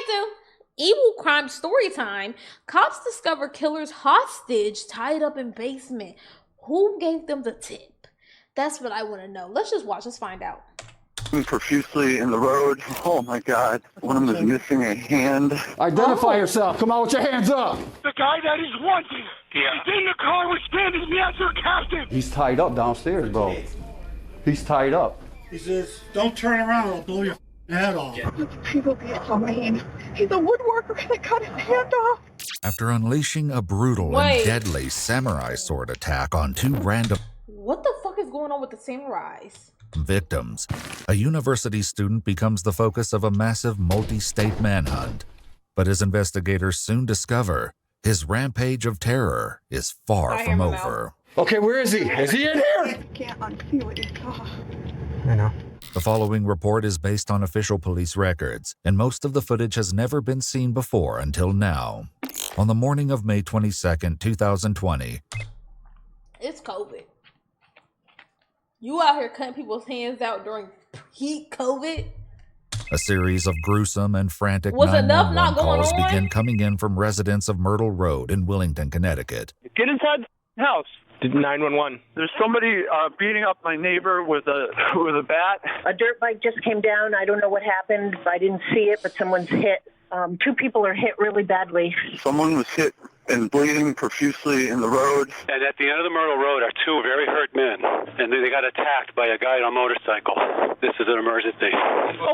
to. Evil crime story time. Cops discover killer's hostage tied up in basement. Who gave them the tip? That's what I want to know. Let's just watch. Let's find out. Profusely in the road. Oh my God. One of them is missing a hand. Identify yourself. Come on with your hands up. The guy that is wanted. Yeah. He's in the car with standing me as your captain. He's tied up downstairs, bro. He's tied up. He says, don't turn around, I'll blow your head off. People get so mean. He's a woodworker that cut his hand off. After unleashing a brutal and deadly samurai sword attack on two random... What the fuck is going on with the samurais? Victims, a university student becomes the focus of a massive multi-state manhunt. But as investigators soon discover, his rampage of terror is far from over. Okay, where is he? Is he in here? I can't unsee what he saw. I know. The following report is based on official police records, and most of the footage has never been seen before until now. On the morning of May 22nd, 2020. It's COVID. You out here cutting people's hands out during peak COVID? A series of gruesome and frantic Was enough 911 not going calls on? begin coming in from residents of Myrtle Road in Willington, Connecticut. Get inside the house. 911. There's somebody beating up my neighbor with a bat. A dirt bike just came down. I don't know what happened. I didn't see it, but someone's hit. Two people are hit really badly. Someone was hit and bleeding profusely in the road. And at the end of the Myrtle Road are two very hurt men, and they got attacked by a guy on a motorcycle. This is an emergency.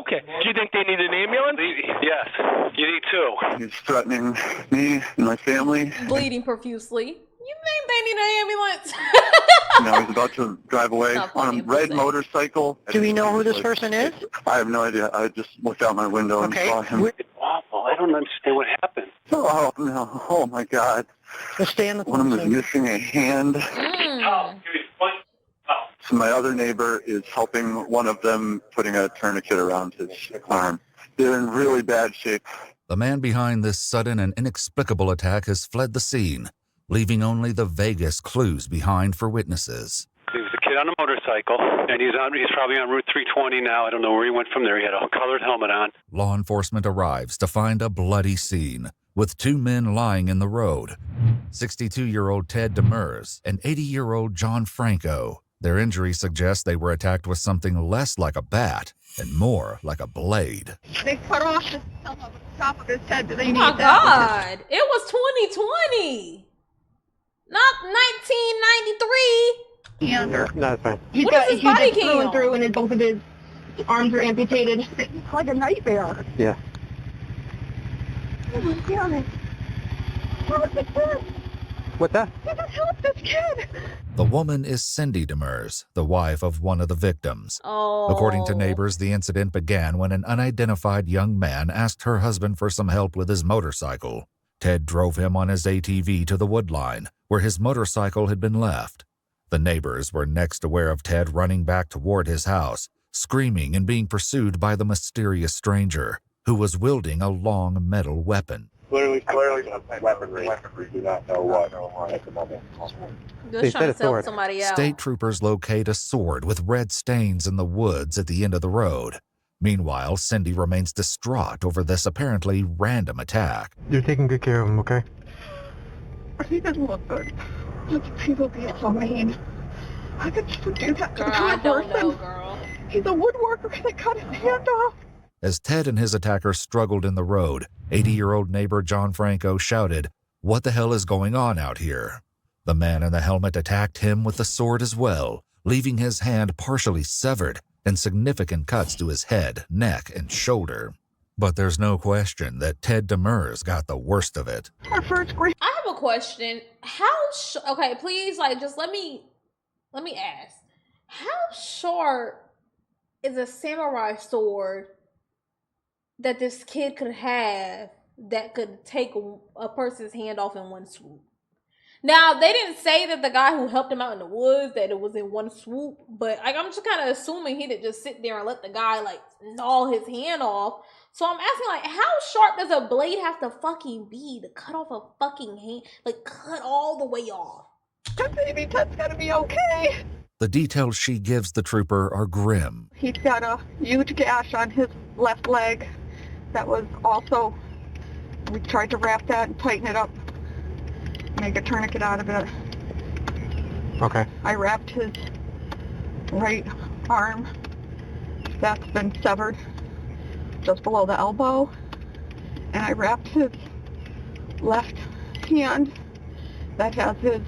Okay. Do you think they need an ambulance? Yes. You need two. He's threatening me and my family. Bleeding profusely. You think they need an ambulance? Now he's about to drive away on a red motorcycle. Do we know who this person is? I have no idea. I just looked out my window and saw him. It's awful. I don't understand what happened. Oh, no. Oh, my God. Let's stay in the One of them is missing a hand. So my other neighbor is helping one of them, putting a tourniquet around his arm. They're in really bad shape. The man behind this sudden and inexplicable attack has fled the scene, leaving only the vaguest clues behind for witnesses. He was a kid on a motorcycle, and he's probably on Route 320 now. I don't know where he went from there. He had a colored helmet on. Law enforcement arrives to find a bloody scene, with two men lying in the road. 62-year-old Ted Demers and 80-year-old John Franco. Their injuries suggest they were attacked with something less like a bat and more like a blade. They cut off the top of his head. Do they need Oh my that? God. It was 2020. Not 1993. Under. No, it's fine. He's What got is his body through cam? and through, and both of his arms are amputated. It's like a nightmare. Yeah. Oh my God. Where's the kid? What that? Who the hell is this kid? The woman is Cindy Demers, the wife of one of the victims. Oh. According to neighbors, the incident began when an unidentified young man asked her husband for some help with his motorcycle. Ted drove him on his ATV to the woodline, where his motorcycle had been left. The neighbors were next aware of Ted running back toward his house, screaming and being pursued by the mysterious stranger, who was wielding a long metal weapon. Clearly weaponry. We do not know what at the moment. Just trying to sell somebody out. State troopers locate a sword with red stains in the woods at the end of the road. Meanwhile, Cindy remains distraught over this apparently random attack. You're taking good care of him, okay? He doesn't look good. People get so mean. How could you do that to Girl, a I don't person? know, girl. He's a woodworker that cut his hand off. As Ted and his attacker struggled in the road, 80-year-old neighbor John Franco shouted, "What the hell is going on out here?" The man in the helmet attacked him with the sword as well, leaving his hand partially severed and significant cuts to his head, neck, and shoulder. But there's no question that Ted Demers got the worst of it. Our first grade. I have a question. Okay, please, just let me ask. How sharp is a samurai sword that this kid could have that could take a person's hand off in one swoop? Now, they didn't say that the guy who helped him out in the woods, that it was in one swoop, but I'm just kind of assuming he didn't just sit there and let the guy, gnaw his hand off. So I'm asking, how sharp does a blade have to fucking be to cut off a fucking hand? Cut all the way off. Baby, that's gotta be okay. The details she gives the trooper are grim. He's got a huge gash on his left leg that was also We tried to wrap that and tighten it up, make a tourniquet out of it. Okay. I wrapped his right arm. That's been severed just below the elbow. And I wrapped his left hand that has his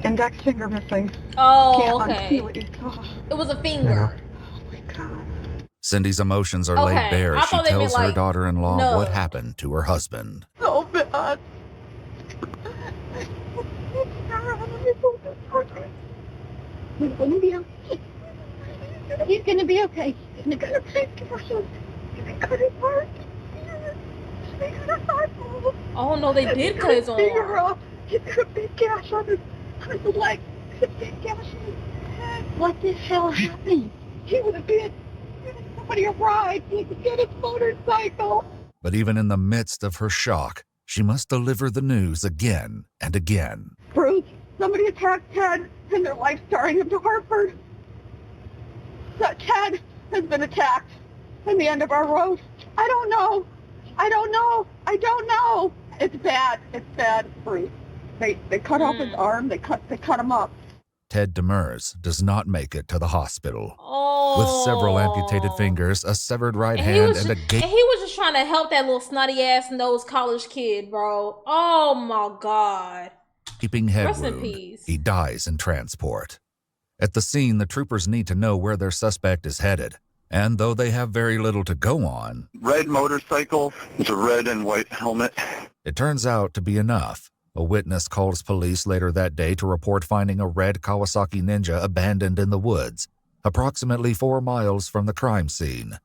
index finger missing. Oh, Can't okay. unsee it. Oh, It was a finger. my God. Cindy's emotions are Okay, laid bare I as she thought they meant, tells her like, daughter-in-law what no. happened to her husband. So bad. He's gonna be okay. He's gonna be okay. He's gonna be okay. He's gonna heart. Oh no, they did cut his arm. He's got a big gash on his leg. A big gash on his head. What the hell happened? He would have been giving somebody a ride. He could get his motorcycle. But even in the midst of her shock, she must deliver the news again and again. Bruce, somebody attacked Ted, and their life's starting him to Hartford. That Ted has been attacked in the end of our road. I don't know. It's bad, Bruce. They cut off his arm. They cut him up. Ted Demers does not make it to the hospital. Oh. With several amputated fingers, a severed right hand, and a gate. And he was just trying to help that little snotty ass nosed college kid, bro. Oh my God. Gaping head Rest in wound. peace. He dies in transport. At the scene, the troopers need to know where their suspect is headed. And though they have very little to go on, Red motorcycle, it's a red and white helmet. it turns out to be enough. A witness calls police later that day to report finding a red Kawasaki Ninja abandoned in the woods, approximately 4 miles from the crime scene.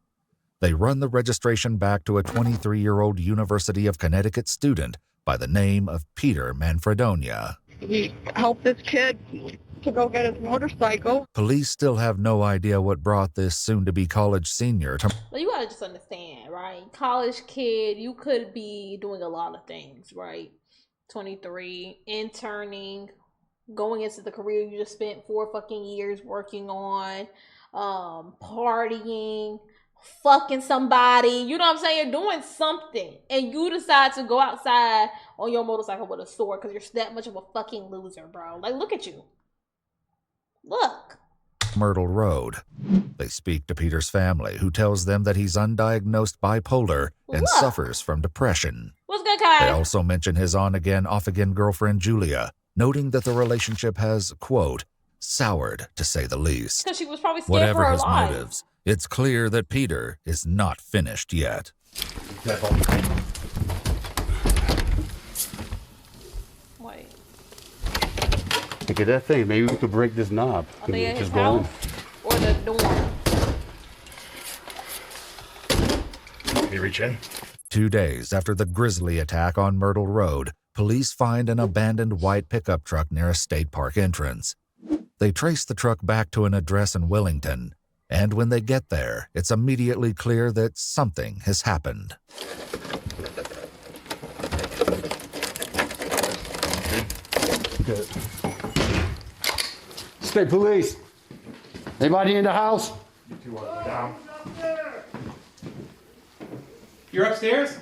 They run the registration back to a 23-year-old University of Connecticut student by the name of Peter Manfredonia. He helped this kid to go get his motorcycle. Police still have no idea what brought this soon-to-be college senior to... Well, you gotta just understand, right? College kid, you could be doing a lot of things, right? 23, interning, going into the career you just spent 4 fucking years working on, partying, fucking somebody, you know what I'm saying? You're doing something, and you decide to go outside on your motorcycle with a sword because you're that much of a fucking loser, bro. Like, look at you. Look. Myrtle Road. They speak to Peter's family, who tells them that he's undiagnosed bipolar and suffers from depression. What's good, Kai? They also mention his on-again, off-again girlfriend, Julia, noting that the relationship has, quote, soured, to say the least. Because she was probably scared Whatever for her his life. motives, it's clear that Peter is not finished yet. Wait. Look at that thing. Maybe we could break this knob. Are they at his Just go in. house or the dorm? Can you reach in? 2 days after the grisly attack on Myrtle Road, police find an abandoned white pickup truck near a state park entrance. They trace the truck back to an address in Wellington, and when they get there, it's immediately clear that something has happened. Good. State police. Anybody in the house? Down. You're upstairs?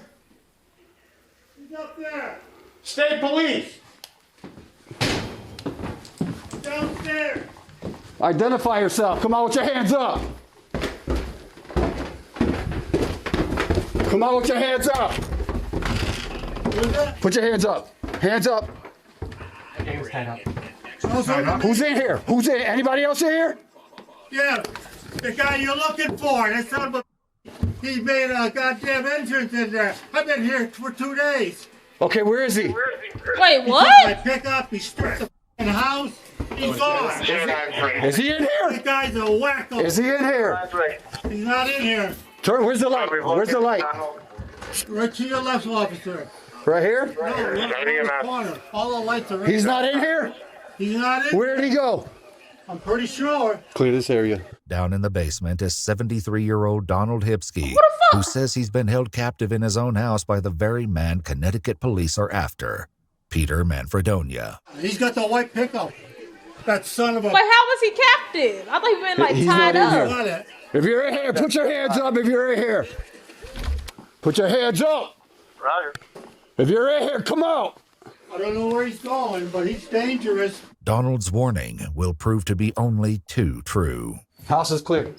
He's up there. State police. Downstairs. Identify yourself. Come on with your hands up. Come on with your hands up. Put your hands up. Hands up. Who's in here? Who's in? Anybody else in here? Yeah, the guy you're looking for. That son of a... He made a goddamn entrance in there. I've been here for 2 days. Okay, where is he? Wait, He what? took my pickup. He stripped the f***ing house. He's gone. Is he in That here? guy's a wacko. Is he in here? He's not in here. Turn. Where's the light? Where's the light? Right to your left, officer. Right here? No, look in the corner. All the lights are right. He's not in here? He's not in. Where did he go? I'm pretty sure. Clear this area. Down in the basement is 73-year-old Donald Hipsky, who says he's been held captive in his own house by the very man Connecticut police are after, Peter Manfredonia. He's got the white pickup. That son of a... But how was he captive? I thought he been like He's tied not in here. up. Got it. If you're in here, put your hands up if you're in here. Put your hands up. Roger. If you're in here, come out. I don't know where he's going, but he's dangerous. Donald's warning will prove to be only too true. House is clear.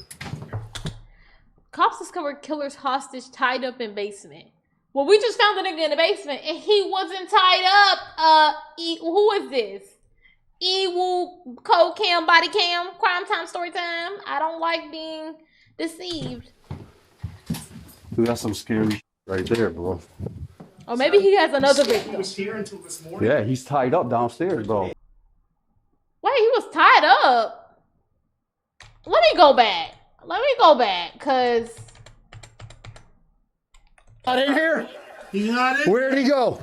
Cops discovered killer's hostage tied up in basement. Well, we just found the nigga in the basement, and he wasn't tied up. Who is this? Ewu, cold cam, body cam, crime time, story time. I don't like being deceived. Dude, that's some scary shit right there, bro. Or maybe he has another victim. He was here until this morning. Yeah, he's tied up downstairs, bro. Wait, he was tied up? Let me go back. Cause Not in here? He's not in. Where'd he go?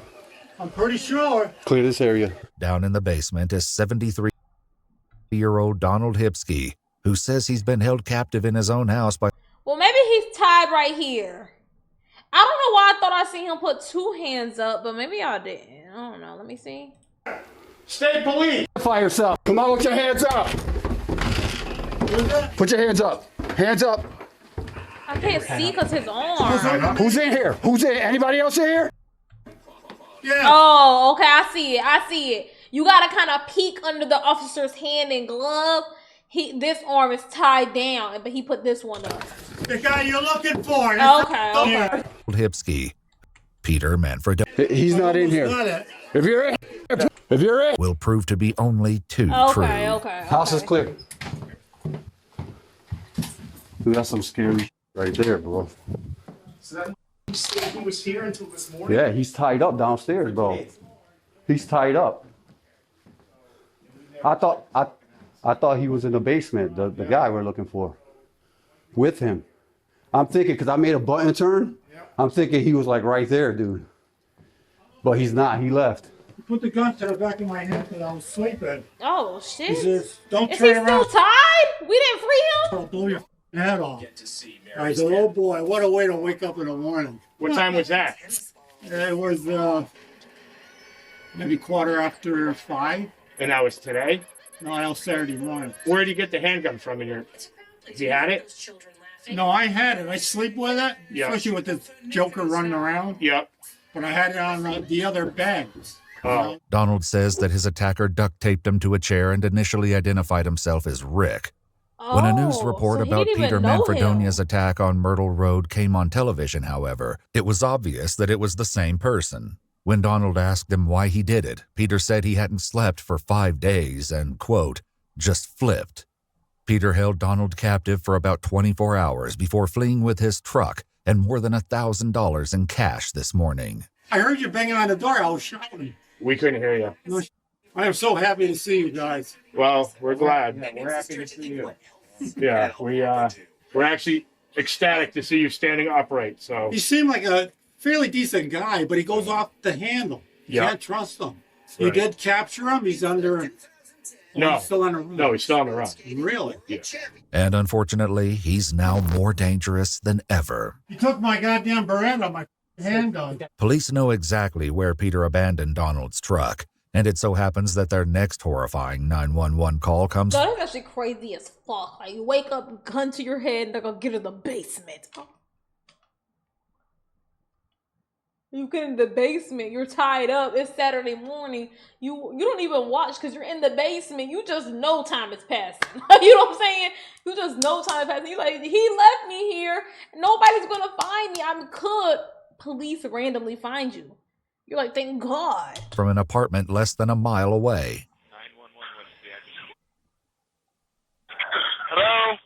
I'm pretty sure. Clear this area. Down in the basement is 73-year-old Donald Hipsky, who says he's been held captive in his own house by... well, maybe he's tied right here. I don't know why I thought I seen him put two hands up, but maybe I didn't. I don't know. Let me see. State police. Fire yourself. Come on with your hands up. Put your hands up. Hands up. I can't see because his arm. Who's in here? Who's in? Anybody else in here? Yeah. Oh, okay. I see it. You gotta kind of peek under the officer's hand and glove. This arm is tied down, but he put this one up. The guy you're looking for. Okay. Hipsky, Peter Manfred, He's not in here. If you're in, will prove to be only too true. Okay. House is clear. Dude, that's some scary shit right there, bro. So that he was here until this morning. Yeah, he's tied up downstairs, bro. He's tied up. I thought he was in the basement, the guy we're looking for, with him. I'm thinking, because I made a button turn, I'm thinking he was like right there, dude. But he's not, he left. Put the gun to the back of my head because I was sleeping. Oh shit! He says, "Don't Is turn he around." still tied? We didn't free him. I'll blow your head off. I said, "Oh boy, what a way to wake up in the morning." What time was that? It was maybe 5:15. And that was today? No, that was Saturday morning. Where did you get the handgun from in your... Has he had it? No, I had it. I sleep with it, Yeah. especially with this joker running around. Yep. But I had it on the other bed. Oh. Donald says that his attacker duct taped him to a chair and initially identified himself as Rick. When a news report so he about didn't Peter even know Manfredonia's him. attack on Myrtle Road came on television, however, it was obvious that it was the same person. When Donald asked him why he did it, Peter said he hadn't slept for 5 days and, quote, just flipped. Peter held Donald captive for about 24 hours before fleeing with his truck and more than $1,000 in cash this morning. I heard you banging on the door. I was shouting. We couldn't hear you. No, I am so happy to see you guys. Well, we're glad. We're happy to see you. Yeah, we're actually ecstatic to see you standing upright. So He seemed like a fairly decent guy, but he goes off the handle. You Yeah. can't trust him. You Right. did capture him. He's under. No. He's still on the run. No, he's still on the run. Really? Yeah. And unfortunately, he's now more dangerous than ever. He took my goddamn Beretta, my handgun. Police know exactly where Peter abandoned Donald's truck, and it so happens that their next horrifying 911 call comes So that's actually crazy as fuck. Like you wake up, gun to your head, and they're gonna get in the basement. You get in the basement, you're tied up, it's Saturday morning, you don't even watch because you're in the basement, you just know time is passing. You know what I'm saying? You just know time is passing. You're like, he left me here, nobody's gonna find me. Could police randomly find you? You're like, thank God. from an apartment less than a mile away. Hello?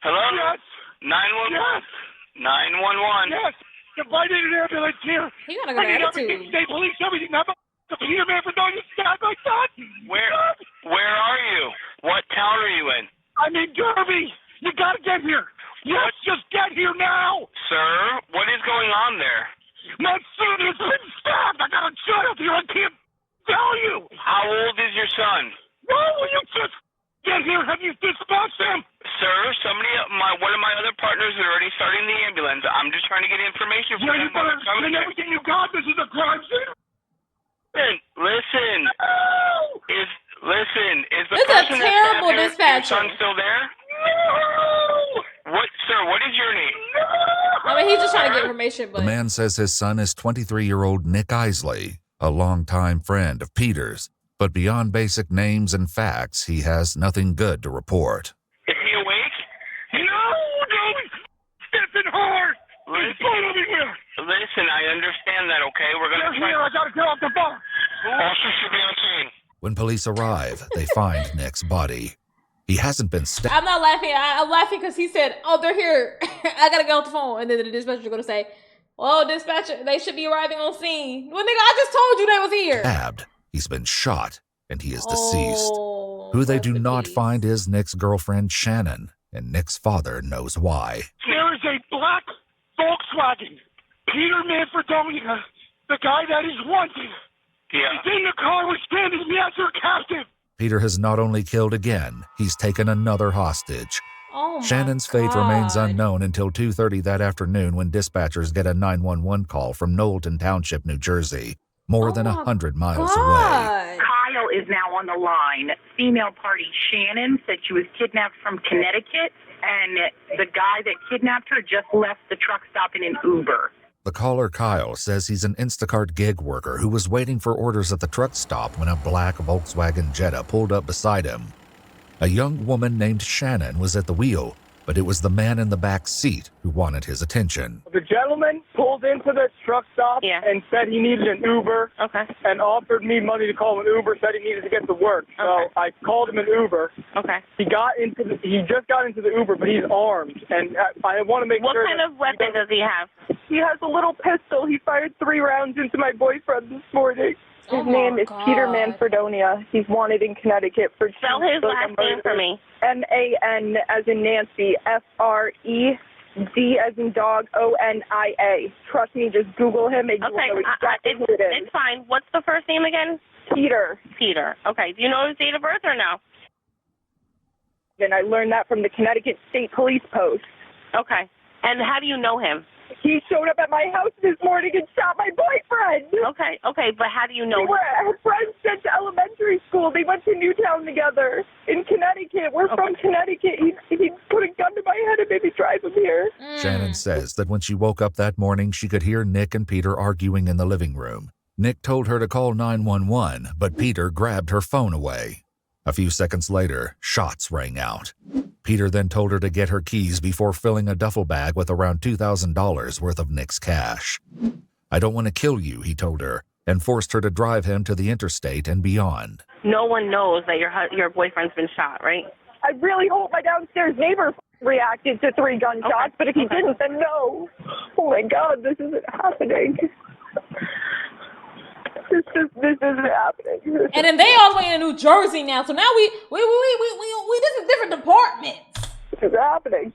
Hello? Yes. 911. Yes. 911. Yes. If I need an ambulance here, He got a good I need everything. attitude. State police, everything. I'm the Peter Manfredonia stab my son. Where are you? What town are you in? I'm in Derby. You gotta get here. Yes, just get here now. Sir, what is going on there? My son has been stabbed. I got a child here. I can't tell you. How old is your son? Why will you just get here? Have you dispatched him? Sir, one of my other partners is already starting the ambulance. I'm just trying to get information from him. You better spend everything you got. This is a crime scene. Listen. Is the This is a person that terrible stabbed your dispatcher. son still there? No. What, sir? What is your name? I mean, he's just trying to get information, but The man says his son is 23-year-old Nick Isley, a longtime friend of Peter's. But beyond basic names and facts, he has nothing good to report. Is he awake? No, he's stepping hard. He's blood everywhere. Listen, I understand that, okay? We're going to try. I got to get off the bar. Officer should be on scene. When police arrive, they find Nick's body. He hasn't been stabbed. I'm not laughing. I'm laughing because he said, "Oh, they're here. I gotta get off the phone." And then the dispatcher's gonna say, "Well, dispatcher, they should be arriving on scene." Well, nigga, I just told you they was here. He's been shot, and he is deceased. Who they do not find is Nick's girlfriend, Shannon, and Nick's father knows why. There is a black Volkswagen. Peter Manfredonia, the guy that is wanted. Yeah. He's in the car with standing me as your captive. Peter has not only killed again, he's taken another hostage. Oh my Shannon's fate God. remains unknown until 2:30 that afternoon when dispatchers get a 911 call from Knowlton Township, New Jersey, more than 100 miles away. Kyle is now on the line. Female party Shannon said she was kidnapped from Connecticut, and the guy that kidnapped her just left the truck stop in an Uber. The caller, Kyle, says he's an Instacart gig worker who was waiting for orders at the truck stop when a black Volkswagen Jetta pulled up beside him. A young woman named Shannon was at the wheel, but it was the man in the back seat who wanted his attention. The gentleman pulled into the truck stop and said he needed an Uber and offered me money to call him an Uber, said he needed to get to work. So I called him an Uber. He just got into the Uber, but he's armed. And I want to make What sure. kind of weapon does he have? He has a little pistol. He fired 3 rounds into my boyfriend this morning. His name is Peter Manfredonia. He's wanted in Connecticut for... Spell his last name for me. M-A-N as in Nancy, F-R-E-D as in dog, O-N-I-A. Trust me, just Google him and you will know exactly who it is. It's fine. What's the first name again? Peter. Peter. Okay. Do you know his date of birth or no? And I learned that from the Connecticut State Police Post. Okay. And how do you know him? He showed up at my house this morning and shot my boyfriend. Okay, but how do you know? We were friends since elementary school. They went to Newtown together in Connecticut. We're from Connecticut. He put a gun to my head and made me drive him here. Shannon says that when she woke up that morning, she could hear Nick and Peter arguing in the living room. Nick told her to call 911, but Peter grabbed her phone away. A few seconds later, shots rang out. Peter then told her to get her keys before filling a duffel bag with around $2,000 worth of Nick's cash. "I don't want to kill you," he told her, and forced her to drive him to the interstate and beyond. No one knows that your boyfriend's been shot, right? I really hope my downstairs neighbor reacted to 3 gunshots, but if he didn't, then no. Oh my God, this isn't happening. This isn't happening. And then they all the way in New Jersey now. So now we this is different departments. This is happening.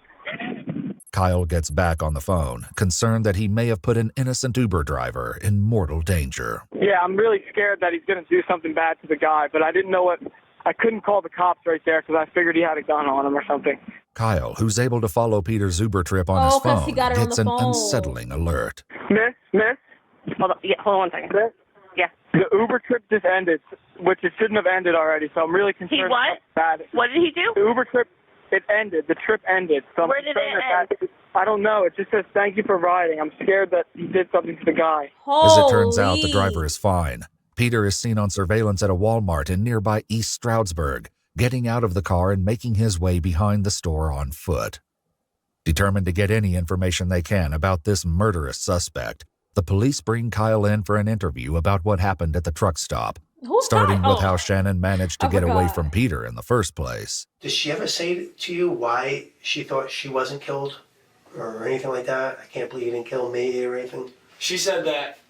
Kyle gets back on the phone, concerned that he may have put an innocent Uber driver in mortal danger. Yeah, I'm really scared that he's going to do something bad to the guy, but I didn't know what. I couldn't call the cops right there because I figured he had a gun on him or something. Kyle, who's able to follow Peter's Uber trip on his phone, gets an unsettling alert. Miss? Hold on 1 second. Miss? Yeah. The Uber trip just ended, which it shouldn't have ended already, so I'm really concerned. He what? About that. What did he do? The Uber trip, it ended. The trip ended. So I'm Where did it end? I don't know. It just says, "Thank you for riding." I'm scared that he did something to the guy. As it turns out, the driver is fine. Peter is seen on surveillance at a Walmart in nearby East Stroudsburg, getting out of the car and making his way behind the store on foot. Determined to get any information they can about this murderous suspect, the police bring Kyle in for an interview about what happened at the truck stop, starting with how Shannon managed to get away from Peter in the first place. Did she ever say to you why she thought she wasn't killed or anything like that? I can't believe you didn't kill me or anything. She said that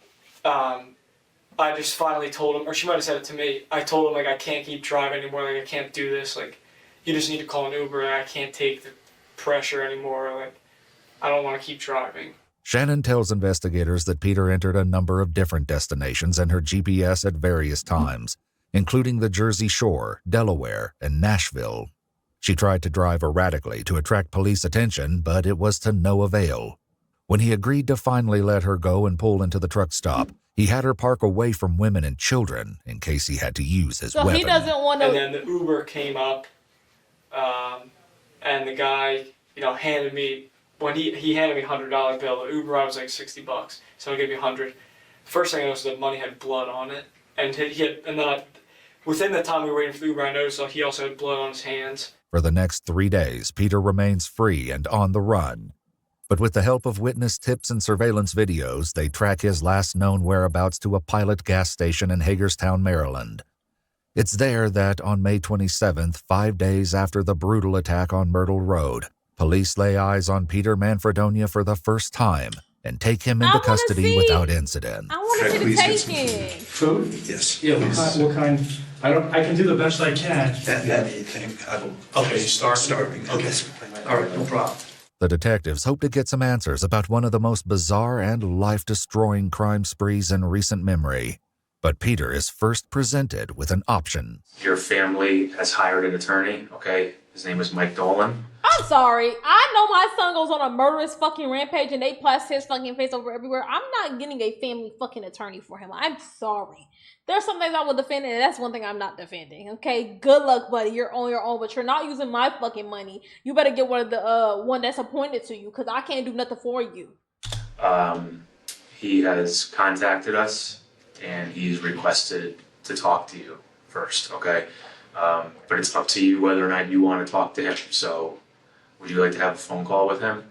I just finally told him, or she might have said it to me, I told him, like, I can't keep driving anymore, like, I can't do this, like, you just need to call an Uber, I can't take the pressure anymore, like, I don't want to keep driving. Shannon tells investigators that Peter entered a number of different destinations in her GPS at various times, including the Jersey Shore, Delaware, and Nashville. She tried to drive erratically to attract police attention, but it was to no avail. When he agreed to finally let her go and pull into the truck stop, he had her park away from women and children in case he had to use his weapon. He doesn't want to. And then the Uber came up, and the guy, handed me when he handed me $100 bill, the Uber ride was like $60. So I'll give you 100. The first thing I noticed, the money had blood on it, and within the time we were waiting for the Uber, I noticed he also had blood on his hands. For the next 3 days, Peter remains free and on the run. But with the help of witness tips and surveillance videos, they track his last known whereabouts to a Pilot gas station in Hagerstown, Maryland. It's there that on May 27th, 5 days after the brutal attack on Myrtle Road, police lay eyes on Peter Manfredonia for the first time and take him into custody without incident. I want to see the taking. Food? Yes. Yeah, what kind? I can do the best I can. That anything. I will. Okay, starving. Okay. All right, no problem. The detectives hope to get some answers about one of the most bizarre and life-destroying crime sprees in recent memory. But Peter is first presented with an option. Your family has hired an attorney, okay? His name is Mike Dolan. I'm sorry. I know my son goes on a murderous fucking rampage and they plaster his fucking face over everywhere. I'm not getting a family fucking attorney for him. I'm sorry. There's some things I will defend, and that's one thing I'm not defending. Okay, good luck, buddy. You're on your own, but you're not using my fucking money. You better get one of the one that's appointed to you, because I can't do nothing for you. He has contacted us, and he's requested to talk to you first, okay? But it's up to you whether or not you want to talk to him. So, would you like to have a phone call with him?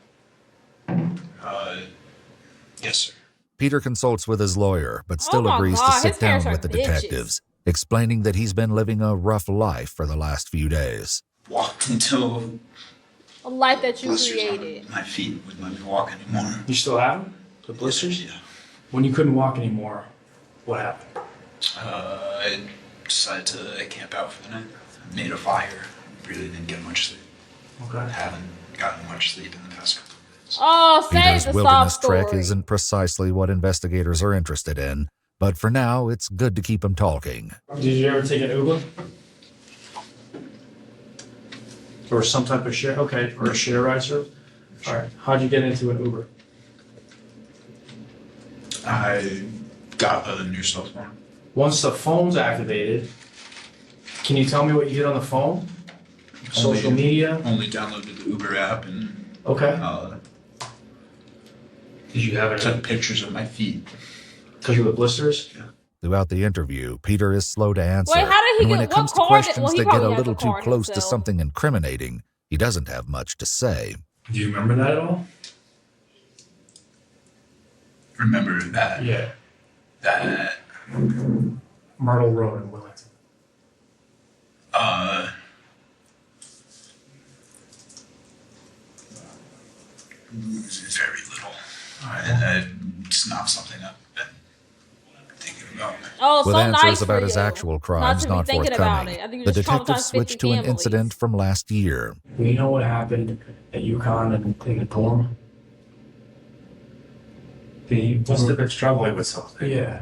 Yes, sir. Peter consults with his lawyer, but still agrees to sit down with the detectives, explaining that he's been living a rough life for the last few days. Walked into a life that you blisters created. On my feet wouldn't let me walk anymore. You still have them? The blisters? Yeah. When you couldn't walk anymore, what happened? I decided to camp out for the night. I made a fire. Really didn't get much sleep. Okay. Haven't gotten much sleep in the past couple. Oh, say Peter's the sob wilderness story. trek isn't precisely what investigators are interested in, but for now, it's good to keep him talking. Did you ever take an Uber? Or some type of share? Okay, or a share ride service? All right. How'd you get into an Uber? I got a new cell phone. Once the phone's activated, can you tell me what you did on the phone? Social media? Only downloaded the Uber app and Okay. Did you have took pictures of my feet. Because you have blisters? Yeah. Throughout the interview, Peter is slow to answer. Wait, how did he and when get- it what comes to card did- questions well, he that get probably a has little the too card close to himself. something incriminating, he doesn't have much to say. Do you remember that at all? Remember that? Yeah. That. Myrtle Road in Willington. Very little. It's not something I've been thinking about. Oh, so With answers nice about for his you. actual crimes to be not thinking about forthcoming, it. I think you the just detective traumatized switched 50 to an families. incident from last year. You know what happened at UConn in the dorm? Must have been struggling with something. Yeah.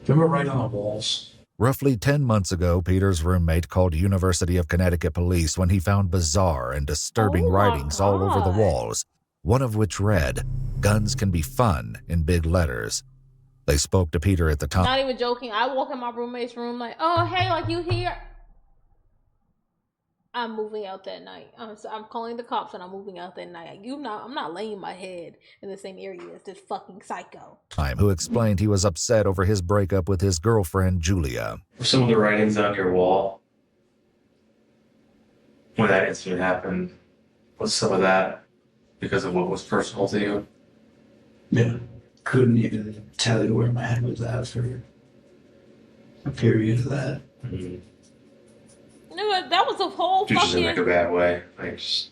Remember right on the walls? Roughly 10 months ago, Peter's roommate called University of Connecticut police when he found bizarre and disturbing writings all over the walls, one of which read, "Guns can be fun," in big letters. They spoke to Peter at the time. Not even joking. I walk in my roommate's room like, oh, hey, like you here? I'm moving out that night. I'm calling the cops and I'm moving out that night. I'm not laying my head in the same area as this fucking psycho. Who explained he was upset over his breakup with his girlfriend, Julia. Some of the writings on your wall when that incident happened, was some of that because of what was personal to you? Yeah. Couldn't even tell you where my head was at for a period of that. Mm-hmm. No, that was a whole Just in like a fucking bad way, like just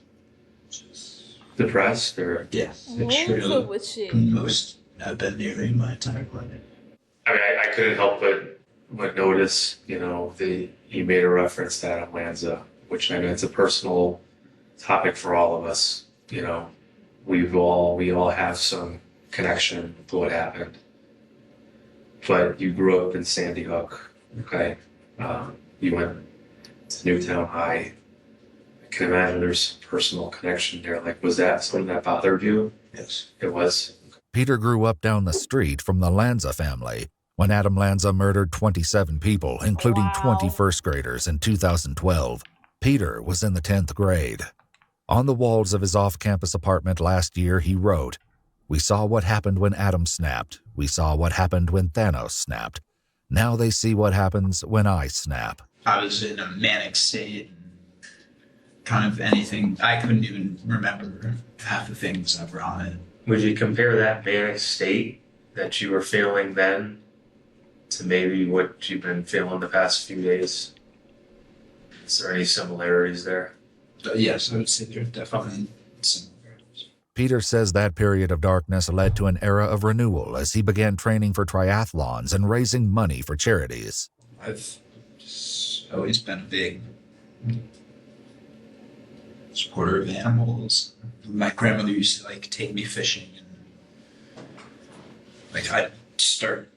depressed or room filled with shit. Most I've been nearly in my entire life. I mean, I couldn't help but notice, you made a reference to Adam Lanza, which I know it's a personal topic for all of us. We all have some connection to what happened. But you grew up in Sandy Hook, okay? You went to Newtown High. I can imagine there's a personal connection there. Like, was that something that bothered you? Yes. It was? Peter grew up down the street from the Lanza family when Adam Lanza murdered 27 people, including 20 first graders in 2012. Peter was in the 10th grade. On the walls of his off-campus apartment last year, he wrote, "We saw what happened when Adam snapped. We saw what happened when Thanos snapped. Now they see what happens when I snap." I was in a manic state, kind of anything. I couldn't even remember half the things that were on it. Would you compare that manic state that you were feeling then to maybe what you've been feeling the past few days? Is there any similarities there? Yes, I would say there's definitely similarities. Peter says that period of darkness led to an era of renewal as he began training for triathlons and raising money for charities. I've always been a big supporter of animals. My grandmother used to take me fishing, and I'd start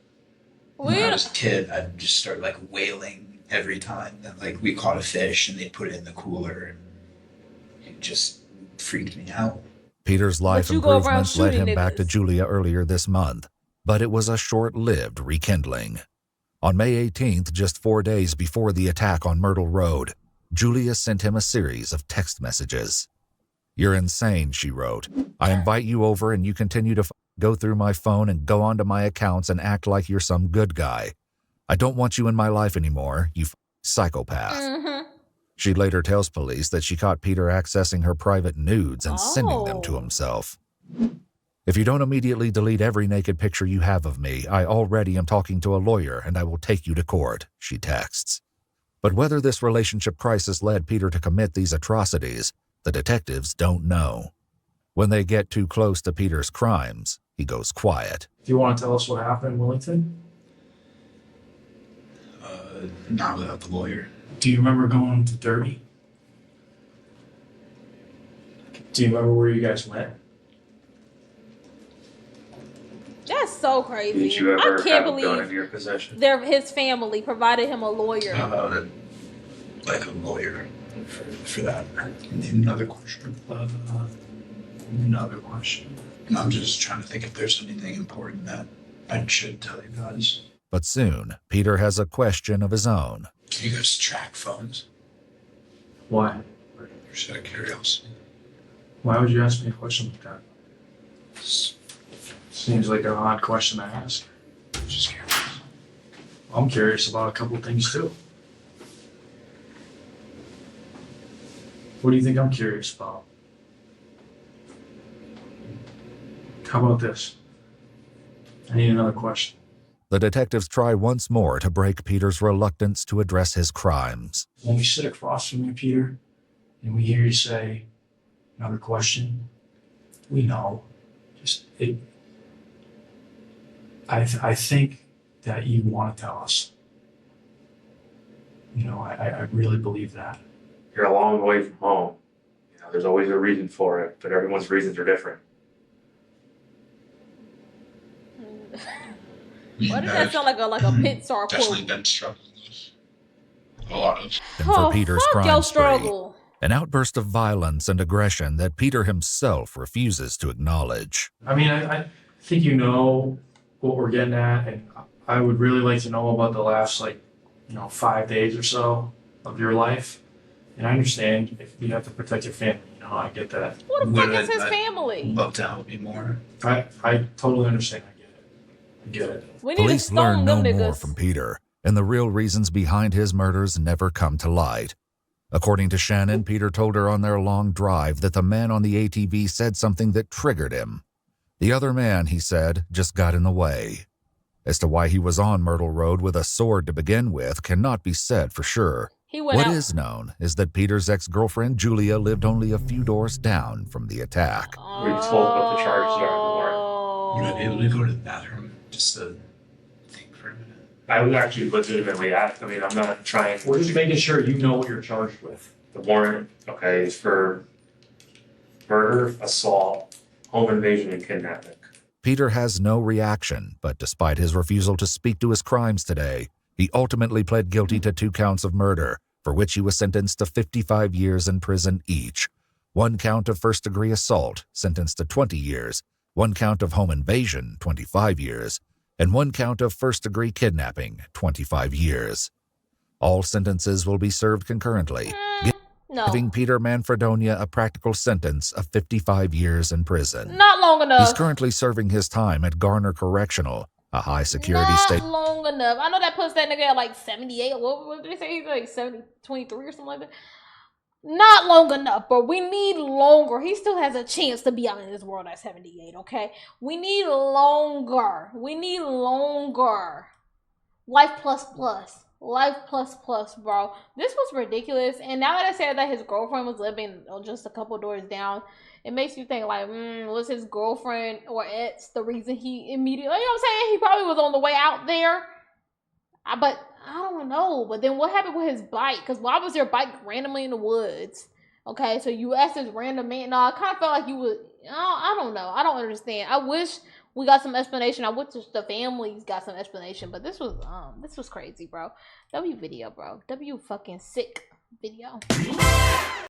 when I was a kid. I'd just start wailing every time that we caught a fish, and they'd put it in the cooler, and it just freaked me out. Peter's life improvements led him back to Julia earlier this month, but it was a short-lived rekindling. On May 18th, just 4 days before the attack on Myrtle Road, Julia sent him a series of text messages. "You're insane," she wrote. "I invite you over and you continue to go through my phone and go onto my accounts and act like you're some good guy. I don't want you in my life anymore, you psychopath." Mm-hmm. She later tells police that she caught Peter accessing her private nudes and sending them to himself. "If you don't immediately delete every naked picture you have of me, I already am talking to a lawyer and I will take you to court," she texts. But whether this relationship crisis led Peter to commit these atrocities, the detectives don't know. When they get too close to Peter's crimes, he goes quiet. Do you want to tell us what happened in Wellington? Not without the lawyer. Do you remember going to Derby? Do you remember where you guys went? That's so crazy. Did you ever I can't have a gun in believe your possession? his family provided him a lawyer. A lawyer for that. Another question. Another question. I'm just trying to think if there's anything important that I should tell you guys. But soon, Peter has a question of his own. Can you guys track phones? Why? Just out of curiosity. Why would you ask me a question like that? Seems like an odd question to ask. Just curious. I'm curious about a couple things too. What do you think I'm curious about? How about this? I need another question. The detectives try once more to break Peter's reluctance to address his crimes. When we sit across from you, Peter, and we hear you say, "Another question," we know. I think that you want to tell us. I really believe that. You're a long way from home. There's always a reason for it, but everyone's reasons are different. Why does that sound like a pit star Definitely quote? been struggling with a lot of. And for Peter's fuck crime your spree, struggle. an outburst of violence and aggression that Peter himself refuses to acknowledge. I mean, I think you know what we're getting at, and I would really like to know about the last 5 days or so of your life. And I understand if you have to protect your family. I get that. Who the fuck is his family? Love to help you more. I totally understand. I get it. We need Police to learn stone no them more niggas. from Peter, and the real reasons behind his murders never come to light. According to Shannon, Peter told her on their long drive that the man on the ATV said something that triggered him. The other man, he said, just got in the way. As to why he was on Myrtle Road with a sword to begin with cannot be said for sure. What is known is that Peter's ex-girlfriend Julia lived only a few doors down from the attack. Were you told what the charges are in the warrant? You might be able to go to the bathroom just to think for a minute. I would actually legitimately ask. I mean, I'm not trying. We're just making sure you know what you're charged with. The warrant, okay, is for murder, assault, home invasion, and kidnapping. Peter has no reaction, but despite his refusal to speak to his crimes today, he ultimately pled guilty to 2 counts of murder, for which he was sentenced to 55 years in prison each. 1 count of first-degree assault, sentenced to 20 years, 1 count of home invasion, 25 years, and 1 count of first-degree kidnapping, 25 years. All sentences will be served concurrently. No. giving Peter Manfredonia a practical sentence of 55 years in prison. Not long enough. He's currently serving his time at Garner Correctional, a high-security state. Not long enough. I know that puts that nigga at like 78. What did they say? He's like 70, 23 or something like that. Not long enough, but we need longer. He still has a chance to be out in this world at 78, okay? We need longer. We need longer. Life plus plus. Life plus plus, bro. This was ridiculous. And now that I said that his girlfriend was living just a couple doors down, it makes you think like, was his girlfriend or ex the reason he immediately, you know what I'm saying? He probably was on the way out there. But I don't know. But then what happened with his bike? Because why was your bike randomly in the woods? Okay, so you asked this random man. No, I kind of felt like you would. I don't know. I don't understand. I wish we got some explanation. I wish the families got some explanation. But this was crazy, bro. W video, bro. W fucking sick video.